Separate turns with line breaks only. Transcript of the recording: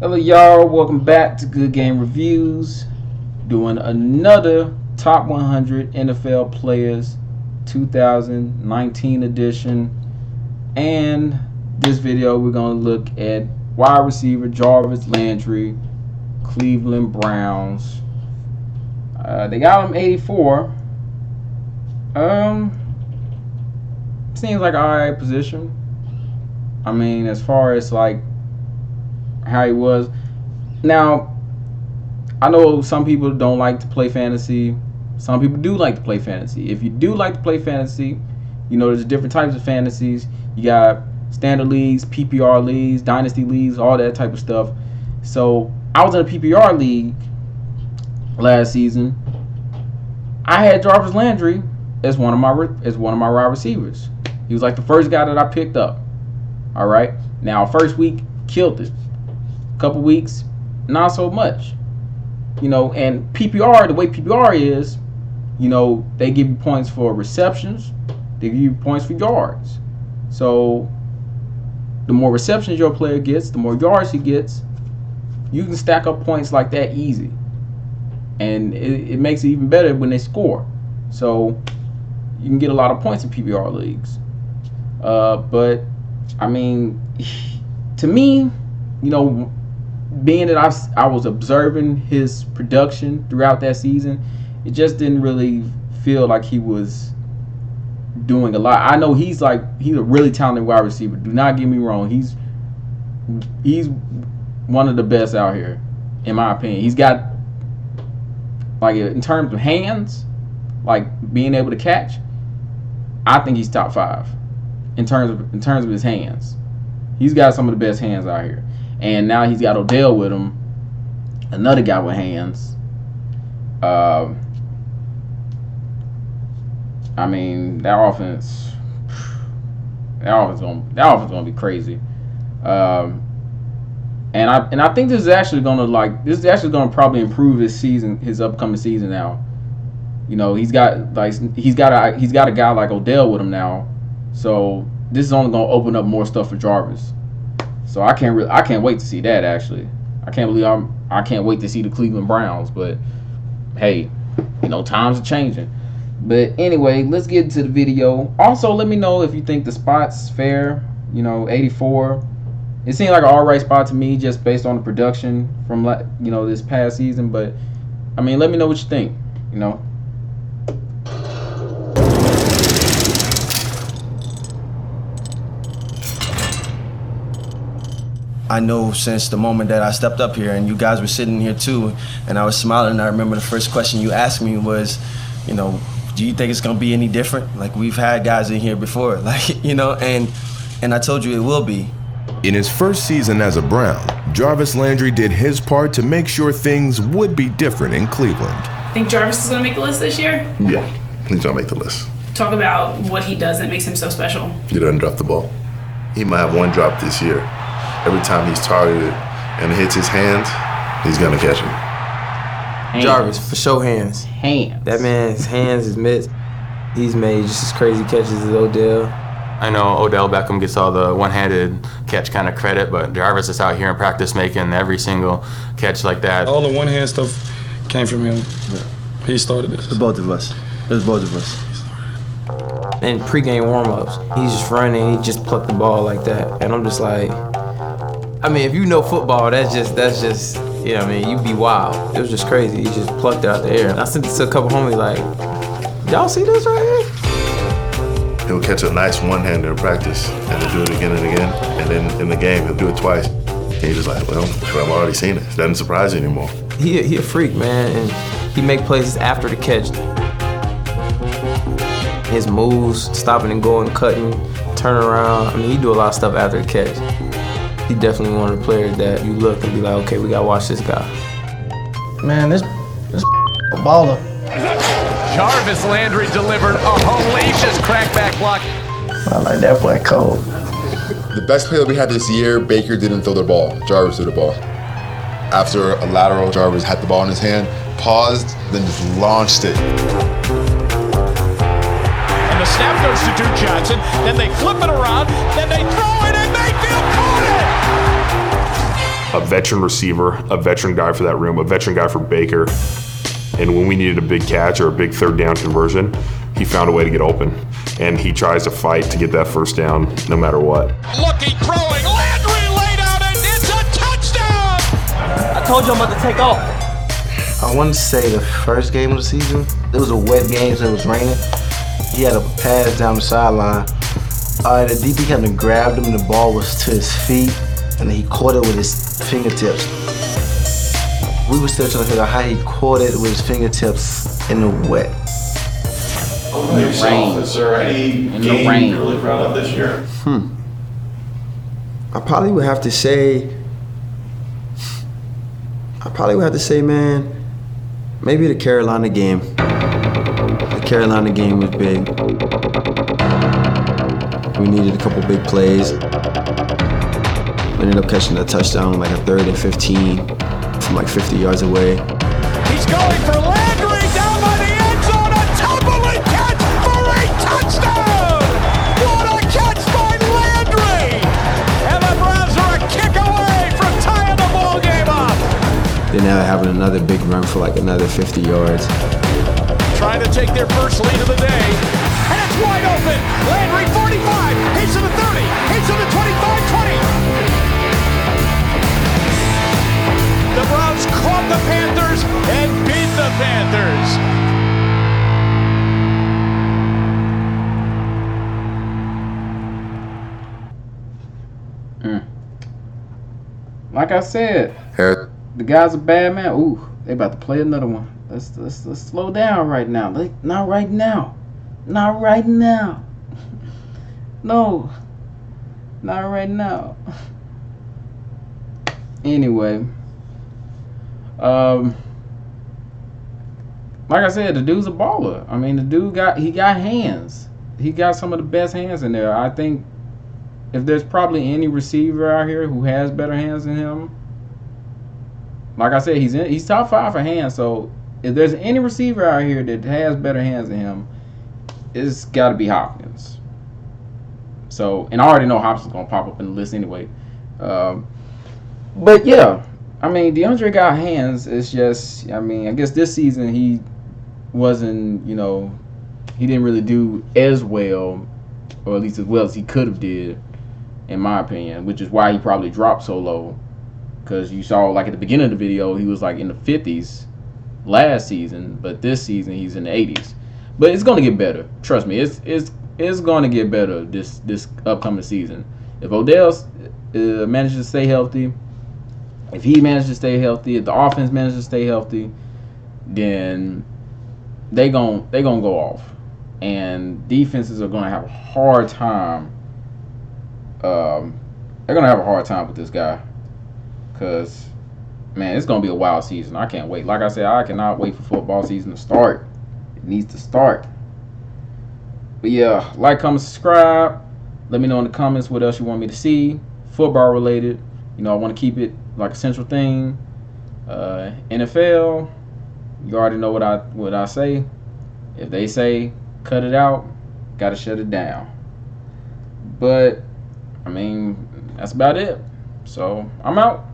Hello y'all, welcome back to Good Game Reviews. Doing another Top 100 NFL Players 2019 edition. And this video we're going to look at wide receiver Jarvis Landry, Cleveland Browns. They got him 84. Seems like an alright position. I mean, as far as like how he was. Now, I know some people don't like to play fantasy. Some people do like to play fantasy. If you do like to play fantasy, you know there's different types of fantasies. You got standard leagues, PPR leagues, dynasty leagues, all that type of stuff. So I was in a PPR league last season. I had Jarvis Landry as one of my wide receivers. He was like the first guy that I picked up. All right. Now, first week killed it. Couple weeks, not so much. You know, and PPR, the way PPR is, you know, they give you points for receptions, they give you points for yards. So the more receptions your player gets, the more yards he gets, you can stack up points like that easy. And it makes it even better when they score. So you can get a lot of points in PPR leagues. But I mean, to me, you know, being that I was observing his production throughout that season, it just didn't really feel like he was doing a lot. I know he's a really talented wide receiver. Do not get me wrong. He's one of the best out here, in my opinion. He's got, like, in terms of hands, like being able to catch, I think he's top 5 in terms of his hands. He's got some of the best hands out here. And now he's got Odell with him, another guy with hands. I mean, that offense gonna be crazy. And I think this is actually gonna probably improve his upcoming season now. You know, he's got a guy like Odell with him now, so this is only gonna open up more stuff for Jarvis. So I can't wait to see that. Actually, I can't wait to see the Cleveland Browns. But hey, you know, times are changing. But anyway, let's get into the video. Also, let me know if you think the spot's fair. You know, 84. It seemed like an alright spot to me, just based on the production from this past season. But I mean, let me know what you think. You know.
I know since the moment that I stepped up here and you guys were sitting here too, and I was smiling, and I remember the first question you asked me was, you know, do you think it's gonna be any different? Like, we've had guys in here before, like, you know, and I told you it will be.
In his first season as a Brown, Jarvis Landry did his part to make sure things would be different in Cleveland.
Think Jarvis is gonna make the list this year?
Yeah, he's gonna make the list.
Talk about what he does that makes him so special.
He doesn't drop the ball. He might have one drop this year. Every time he's targeted and it hits his hands, he's gonna catch him.
Hands.
Jarvis, for sure, hands.
Hands.
That man's hands, his mitts, he's made just as crazy catches as Odell.
I know Odell Beckham gets all the one-handed catch kind of credit, but Jarvis is out here in practice making every single catch like that.
All the one-hand stuff came from him. Yeah. He started this.
It's both of us. It's both of us.
And pregame warm-ups, he's just running, he just plucked the ball like that. And I'm just like, I mean, if you know football, that's just, you know what I mean, you'd be wild. It was just crazy. He just plucked it out the air. And I sent it to a couple homies like, y'all see this right here?
He'll catch a nice one-hander in practice and he'll do it again and again. And then in the game, he'll do it twice. And you're just like, well, I've already seen it. It doesn't surprise you anymore.
He a freak, man. And he make plays after the catch. His moves, stopping and going, cutting, turning around. I mean, he do a lot of stuff after the catch. He definitely one of the players that you look and be like, okay, we gotta watch this guy.
Man, this a baller.
Jarvis Landry delivered a hellacious crackback block.
I like that boy cold.
The best play that we had this year, Baker didn't throw the ball. Jarvis threw the ball. After a lateral, Jarvis had the ball in his hand, paused, then just launched it.
And the snap goes to Duke Johnson, then they flip it around, then they throw it, and Mayfield caught it!
a veteran receiver, a veteran guy for that room, a veteran guy for Baker. And when we needed a big catch or a big third down conversion, he found a way to get open. And he tries to fight to get that first down no matter what.
Looking, throwing, Landry laid out, and it's a touchdown!
I told you I'm about to take off. I want to say the first game of the season, it was a wet game, so it was raining. He had a pass down the sideline. The DB kind of grabbed him and the ball was to his feet, and then he caught it with his fingertips. We were still trying to figure out how he caught it with his fingertips in the wet.
Is there any game you're really proud of this year?
I probably would have to say, man, maybe the Carolina game. The Carolina game was big. We needed a couple big plays. We ended up catching a touchdown, like a 3rd and 15 from like 50 yards away.
He's going for Landry down by the end zone, a tumbling catch for a touchdown! What a catch by Landry! And the Browns are a kick away from tying the ball game up.
Then now having another big run for like another 50 yards.
Trying to take their first lead of the day. And it's wide open. Landry 45, he's to the 30, he's to the 25, 20. The Browns caught the Panthers and beat the Panthers.
Like I said, the guy's a bad man. Ooh, they about to play another one. Let's slow down right now. Not right now. Not right now. No. Not right now. Anyway. Like I said, the dude's a baller. I mean, the dude got hands. He got some of the best hands in there. I think if there's probably any receiver out here who has better hands than him, like I said, he's top 5 for hands. So if there's any receiver out here that has better hands than him, it's got to be Hopkins. So, and I already know Hopkins gonna pop up in the list anyway. But yeah, I mean, DeAndre got hands. It's just, I mean, I guess this season he wasn't, he didn't really do as well, or at least as well as he could have did, in my opinion, which is why he probably dropped so low. Because you saw, like, at the beginning of the video, he was, like, in the 50s last season, but this season he's in the 80s. But it's going to get better. Trust me, it's going to get better this upcoming season. If Odell manages to stay healthy, if he manages to stay healthy, if the offense manages to stay healthy, then they gon' go off. And defenses are going to have a hard time. They're going to have a hard time with this guy. Because, man, it's going to be a wild season. I can't wait. Like I said, I cannot wait for football season to start. It needs to start. But yeah, like, comment, subscribe. Let me know in the comments what else you want me to see. Football related. I want to keep it like a central thing. NFL, you already know what I say. If they say cut it out, gotta shut it down. But, I mean, that's about it. So, I'm out.